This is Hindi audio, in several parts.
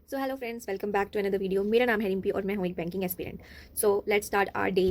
So hello friends, welcome back to another video. मेरा नाम है रिम्पी और मैं हूँ एक banking aspirant. So let's start our day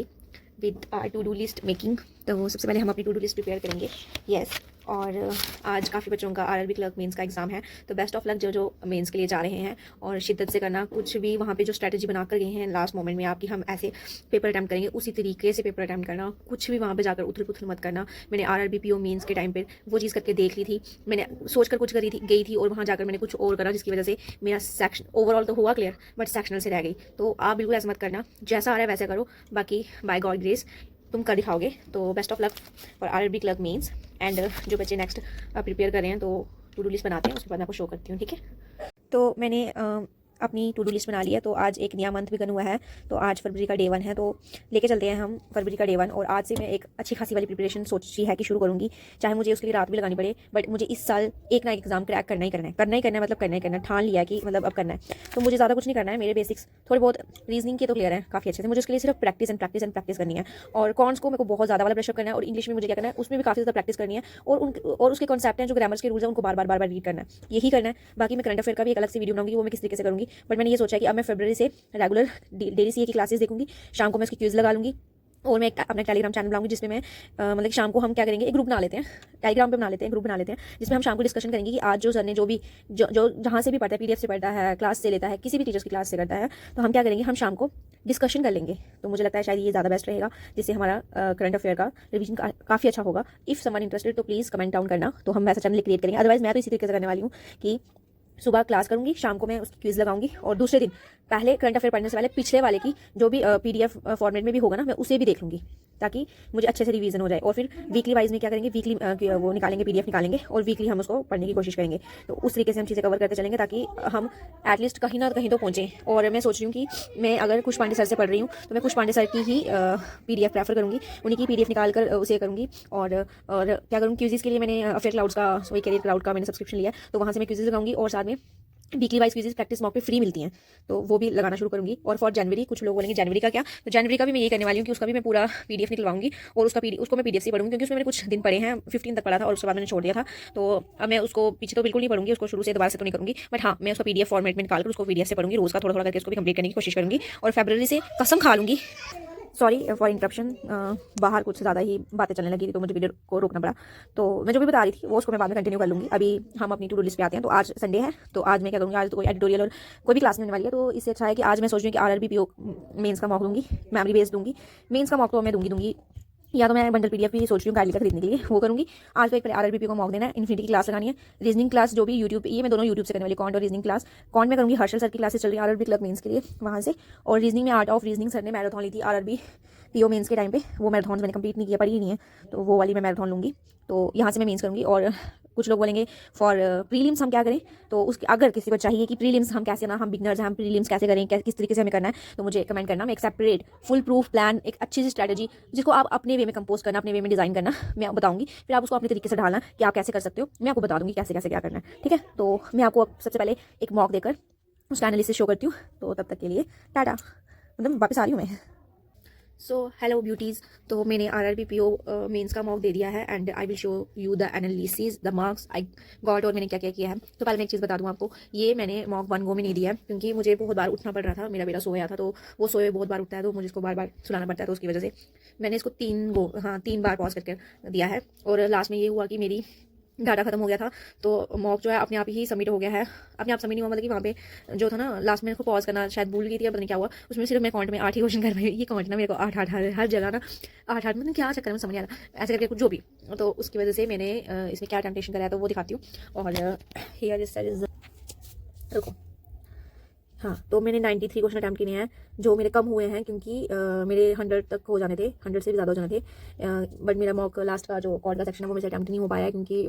with our to do list making. तो सबसे पहले हम अपनी टू डू लिस्ट प्रिपेयर करेंगे। यस और आज काफ़ी बच्चों का आरआरबी क्लर्क मेंस का एग्ज़ाम है, तो बेस्ट ऑफ लक जो जो मेंस के लिए जा रहे हैं। और शिद्दत से करना, कुछ भी वहाँ पे जो स्ट्रैटेजी बना कर गए हैं लास्ट मोमेंट में आपकी, हम ऐसे पेपर अटैम्प्ट करेंगे उसी तरीके से पेपर अटैम्प्ट करना। कुछ भी वहाँ पे जाकर उथल पुथल मत करना। मैंने आरआरबी पीओ मेंस के टाइम पर वो चीज़ करके देख ली थी। मैंने सोच कर कुछ करी थी, गई थी और वहाँ जाकर मैंने कुछ और करा, जिसकी वजह से मेरा सेक्शन ओवरऑल तो हुआ क्लियर बट सेक्शनल से रह गई। तो आप बिल्कुल ऐसा मत करना, जैसा आ रहा है वैसा करो। बाकी बाय गॉड ग्रेस तुम कर दिखाओगे। तो best of luck for RRB clerk mains. And जो बच्चे नेक्स्ट प्रिपेयर कर रहे हैं तो टू डू लिस्ट बनाते हैं, उसके बाद मैं आपको शो करती हूँ, ठीक है। तो मैंने अपनी टू डू लिस्ट बना ली है। तो आज एक नया मंथ बिगन हुआ है, तो आज फरवरी का डे 1 है, तो लेके चलते हैं हम फरवरी का डे 1। और आज से मैं एक अच्छी खासी वाली प्रिपरेशन सोची है कि शुरू करूँगी, चाहे मुझे उसके लिए रात भी लगानी पड़े। बट मुझे इस साल एक ना एक एग्जाम क्रैक करना ही करना है, करना ही करना है, मतलब करना ही करना है। ठान लिया कि मतलब अब करना है। तो मुझे ज़्यादा कुछ नहीं करना है, मेरे बेसिक्स थोड़े बहुत रीजनिंग के तो क्लियर है काफ़ी अच्छे से। मुझे उसके लिए सिर्फ practice and practice and practice करनी है। और कॉन्स को मेरे को बहुत ज़्यादा वाला ब्रशअप करना है, और इंग्लिश में मुझे क्या करना है उसमें भी काफ़ी ज़्यादा प्रैक्टिस करनी है। और उसके कॉन्सेप्ट हैं जो ग्रामर्स के रूल्स हैं उनको बार बार रीड करना है, यही करना है। बाकी मैं करंट अफेयर का भी एक अलग से वीडियो बनाऊंगी, वो मैं किस तरीके से करूँगी। बट मैंने ये सोचा है कि अब मैं फरवरी से रेगुलर डेली सीए की क्लासेस देखूंगी। शाम को मैं उसकी क्विज लगा लूँगी। और मैं अपना टेलीग्राम चैनल बनाऊंगी, जिसमें मैं मतलब शाम को हम क्या करेंगे, एक ग्रुप बना लेते हैं, टेलीग्राम पे बना लेते हैं, ग्रुप बना लेते हैं, जिसमें हम शाम को डिस्कशन करेंगे कि आज जो सर ने जो भी जो जहाँ से भी पढ़ता है, पीडीएफ से पढ़ता है, क्लास से लेता है, किसी भी टीचर्स की क्लास से करता है, तो हम क्या करेंगे, हम शाम को डिस्कशन कर लेंगे। तो मुझे लगता है शायद ये ज़्यादा बेस्ट रहेगा, जिससे हमारा करंट अफेयर का रिविजन काफ़ी अच्छा होगा। इफ़ समवन इंटरेस्टेड तो प्लीज़ कमेंट डाउन करना, तो हम वैसा चैनल क्रिएट करेंगे। अदरवाइज मैं तो इसी तरीके से करने वाली हूँ कि सुबह क्लास करूंगी, शाम को मैं उसकी क्विज लगाऊंगी, और दूसरे दिन पहले करंट अफेयर पढ़ने से पहले पिछले वाले की जो भी पीडीएफ फॉर्मेट में भी होगा ना, मैं उसे भी देख लूंगी, ताकि मुझे अच्छे से रिवीजन हो जाए। और फिर वीकली वाइज में क्या करेंगे, वीकली वो निकालेंगे, पीडीएफ निकालेंगे, और वीकली हम उसको पढ़ने की कोशिश करेंगे। तो उस तरीके से हम चीज़ें कवर करते चलेंगे, ताकि हम एटलीस्ट कहीं ना कहीं तो पहुँचें। और मैं सोच रही हूँ कि मैं अगर कुश पांडे सर से पढ़ रही हूँ तो मैं कुश पांडे सर की ही पीडीएफ प्रेफर करूँगी, उन्हीं की पीडीएफ निकाल कर उसे करूँगी। और क्या करूँगी, क्विज़ के लिए मैंने अफेयर क्लाउड्स का, वही करियर क्लाउड का मैंने सब्सक्रिप्शन लिया, तो वहाँ से मैं क्विज़ लगाऊंगी। और साथ में weekly wise quiz practice mock पे फ्री मिलती हैं, तो वो भी लगाना शुरू करूंगी। और फॉर जनवरी, कुछ लोग बोलेंगे जनवरी का क्या, तो जनवरी का भी मैं ये करने वाली हूँ कि उसका भी मैं पूरा पीडीएफ निकलवाऊंगी, और उसको मैं पीडीएफ से पढ़ूंगी, क्योंकि उसमें मैंने कुछ दिन पढ़े हैं, 15 तक पढ़ा था और उसके बाद मैंने छोड़ दिया था। तो अब मैं उसको पीछे तो बिल्कुल नहीं पढ़ूंगी, उसको शुरू से दोबारा से तो नहीं करूंगी, बट हाँ मैं उसका पीडीएफ फॉर्मेट में निकालकर उसको पीडीएफ से पढ़ूंगी, रोज का थोड़ा थोड़ा करके उसको भी कंप्लीट करने की कोशिश करूंगी। और फरवरी से कसम खा लूंगी, सॉरी फॉर इंटरप्शन, बाहर कुछ ज़्यादा ही बातें चलने लगी तो मुझे वीडियो को रोकना पड़ा। तो मैं जो भी बता रही थी वो उसको मैं बाद में कंटिन्यू कर लूँगी। अभी हम अपनी टू डू लिस्ट पे आते हैं। तो आज संडे है, तो आज मैं क्या करूँगी, आज तो कोई एडिटोरियल और कोई भी क्लास नहीं होने वाली है, तो इससे अच्छा है कि आज मैं सोच रही हूँ कि आरआरबी पीओ मेंस का मॉक दूंगी, मेमोरी बेस्ड दूंगी। मेंस का मॉक तो मैं दूंगी, या तो मैं बंडल पीडीएफ भी सोच रही हूँ गाड़ी का खरीदने के लिए, वो करूँगी। आज तो एक आरआरबी को मॉक देना है, इन्फिनिटी की क्लास लगानी है, रीजनिंग क्लास जो भी यूट्यूब पे, ये मैं दोनों यूट्यूब से करने वाली, कॉन्ट और रीजनिंग क्लास। कॉन्ट में करूँगी हर्षल सर की क्लासेस चल रही है आरआरबी क्लर्क मेंस के लिए, वहाँ से। और रीजनिंग में आर्ट ऑफ रीजनिंग सर ने मैराथन ली थी आरआरबी पीओ मेंस के टाइम पे, वो मैराथन मैंने कंप्लीट नहीं किया, पढ़ी ही नहीं है, तो वो वाली मैं मैराथन लूँगी। तो यहाँ से मैं मेंस करूँगी। और कुछ लोग बोलेंगे फॉर प्रीलिम्स हम क्या करें, तो उसके अगर किसी को चाहिए कि प्रीलिम्स हम कैसे, ना हम बिगनर्स हैं, हम प्रीलिम्स कैसे करें, किस तरीके से हमें करना है, तो मुझे कमेंट करना। मैं एक सेपरेट फुल प्रूफ प्लान, एक अच्छी सी स्ट्रैटेजी जिसको आप अपने वे में कंपोज करना, अपने वे में डिज़ाइन करना, मैं बताऊंगी। फिर आप उसको अपने तरीके से ढालना कि आप कैसे कर सकते हो, मैं आपको बता दूंगी कैसे कैसे क्या करना है, ठीक है। तो मैं आपको सबसे पहले एक मॉक देकर उसका एनालिसिस शो करती हूँ। तो तब तक के लिए टाटा, मतलब वापस आ रही हूँ मैं। सो हेलो ब्यूटीज़, तो मैंने आरआरबी पीओ मेंस का मॉक दे दिया है, and I will show you the analysis, the marks I got, और मैंने क्या क्या किया है। तो पहले मैं एक चीज़ बता दूं आपको, ये मैंने मॉक 1 गो में नहीं दिया है, क्योंकि मुझे बहुत बार उठना पड़ रहा था, मेरा बेटा सोया था, तो वो सोए बहुत बार उठता है, तो मुझे इसको बार बार सुनाना पड़ता है, तो उसकी वजह से मैंने इसको 3 बार पॉज करके दिया है। और लास्ट में ये हुआ कि मेरी डाटा खत्म हो गया था, तो मॉक जो है अपने आप ही सबमिट हो गया है। अपने आप सबमिट नहीं हुआ, मतलब कि वहाँ पे जो था ना लास्ट में, इसको पॉज करना शायद भूल गई थी, पता नहीं क्या हुआ, उसमें सिर्फ मैं कॉन्ट में 8 ही क्वेश्चन कर पाई। ये कॉन्ट ना मेरे को 8 हर जगह ना 8 मतलब क्या चक्कर में समझ नहीं आ रहा, ऐसे करके कुछ जो भी, तो उसकी वजह से मैंने इसमें क्या टेम्पटेशन कराया तो वो दिखाती हूँ। और हियर इज रुको, हाँ, तो मैंने 93 क्वेश्चन अटैम्प्ट किए हैं, जो मेरे कम हुए हैं, क्योंकि मेरे 100 तक हो जाने थे, 100 से भी ज़्यादा हो जाने थे। बट मेरा मॉक लास्ट का जो कॉल का सेक्शन है वो मेरे से अटैम्प्ट नहीं हो पाया, क्योंकि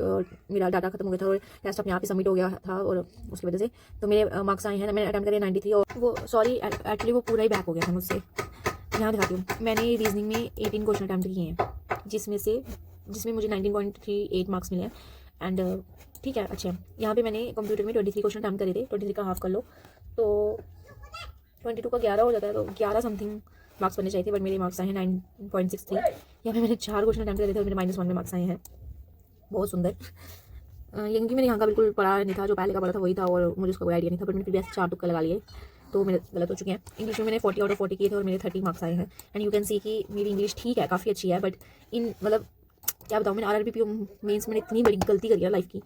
मेरा डाटा खत्म हो गया था और टेस्ट अपने आप ही सबमिट हो गया था, और उसकी वजह से तो मेरे मार्क्स आए हैं। मैंने अटैम्प्ट करे 93, और वो सॉरी एक्चुअली वो पूरा ही बैक हो गया था मुझसे। यहाँ दिखाती हूँ, मैंने रीजनिंग में 18 क्वेश्चन अटैम्प्ट किए हैं, जिसमें मुझे 19.38 मार्क्स मिले हैं। एंड ठीक है, अच्छा, यहाँ पे मैंने कंप्यूटर में 23 क्वेश्चन अटैम्प्ट करे थे, 23 का हाफ कर लो तो 22 का 11 हो जाता है, तो 11 समथिंग मार्क्स बनने चाहिए थे, बट मेरे मार्क्स आए हैं 9.63। यहाँ पे मैंने 4 क्वेश्चन अटैम्प्ट करे थे और मेरे -1 में मार्क्स आए हैं, बहुत सुंदर। ये क्योंकि मैंने यहाँ का बिल्कुल पढ़ा नहीं था, जो पहले का पढ़ा था वही था और मुझे उसका कोई आइडिया नहीं था, बट मैंने फिर भी ऐसे 4 तुक्के लगा लिए तो मेरे गलत हो चुके हैं। इंग्लिश में मैंने 40 आउट ऑफ 40 किए थे और मेरे 30 मार्क्स आए हैं। एंड यू कैन सी कि मेरी इंग्लिश ठीक है, काफ़ी अच्छी है, बट इन मतलब क्या बताऊँ, मैंने RRBPO मेंस में इतनी बड़ी गलती करी है लाइफ की,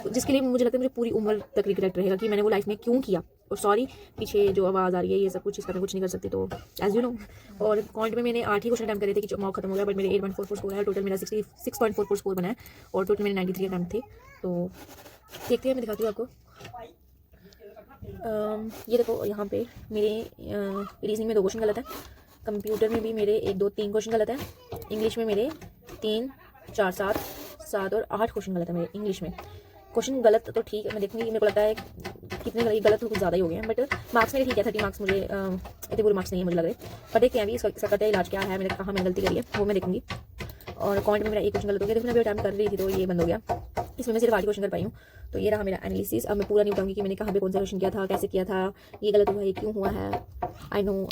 जिसके लिए मुझे लगता है मुझे पूरी उम्र तक रिग्रेट रहेगा कि मैंने वो लाइफ में क्यों किया। और सॉरी, पीछे जो आवाज़ आ रही है ये सब कुछ, इसका मैं कुछ नहीं कर सकती, तो एज यू नो। और कॉन्ट में मैंने 8 ही क्वेश्चन अटैम्प्ट करे थे कि मॉक खत्म हो गया, बट मेरे 8.44 स्कोर है, टोटल मेरा 66.44 स्कोर बना है और टोटल मेरे 93 अटैम्प्ट थे। तो देखते हैं, मैं दिखाती हूँ आपको। ये देखो यहाँ पे मेरे रीजनिंग में 2 क्वेश्चन गलत है, कंप्यूटर में भी मेरे 1 2 3 क्वेश्चन गलत है, इंग्लिश में मेरे 3 4 7 और 8 क्वेश्चन गलत है मेरे इंग्लिश में। क्वेश्चन गलत तो ठीक है, मैं देखूँगी, मेरे को लगता है कितने गलत तो कुछ ज़्यादा ही हो गए हैं, बट मार्क्स मेरे ठीक है, 30 मार्क्स मुझे इतने बुरे मार्क्स नहीं है मुझे लग रहे। पर देखते हैं अभी इसका करते हैं इलाज क्या है, मैंने कहाँ मैंने गलती करी है वो मैं देखूँगी। और कॉन्ट में मेरा 1 क्वेश्चन गलत हो गया, देखो मैं अभी अटैम्प्ट कर रही थी तो ये बंद हो गया, इसमें मैं सिर्फ 8 क्वेश्चन कर पाई हूँ। तो ये रहा मेरा एनालिसिस। अब मैं पूरा नहीं बताऊँगी कि मैंने कहाँ पे कौन सा क्वेश्चन किया था, कैसे किया था, ये गलत हुआ, ये क्यों हुआ है। आई नो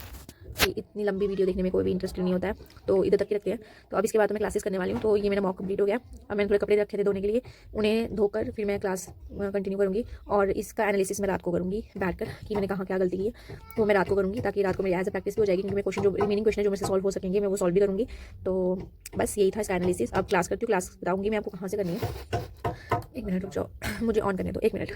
कि इतनी लंबी वीडियो देखने में कोई भी इंटरेस्ट नहीं होता है, तो इधर तक ही रखते हैं। तो अब इसके बाद मैं क्लासेस करने वाली हूँ। तो ये मेरा मॉक कंप्लीट हो गया। अब मैंने थोड़े कपड़े रखे थे धोने के लिए, उन्हें धोकर फिर मैं क्लास कंटिन्यू करूँगी और इसका एनालिसिस मैं रात को करूँगी बैठकर कि मैंने कहाँ क्या गलती की है, वो मैं रात को करूँगी ताकि रात को मेरी एज अ प्रैक्टिस भी हो जाएगी, क्योंकि मैं क्वेश्चन जो रिमेनिंग क्वेश्चन जो मेरे से सॉल्व हो सकेंगे मैं वो सॉल्व भी करूँगी। तो बस यही था इसका एनालिसिस। अब क्लास करती हूँ, क्लास बताऊँगी मैं आपको कहाँ से करनी है। 1 मिनट रुक जाओ, मुझे ऑन करने दो, 1 मिनट।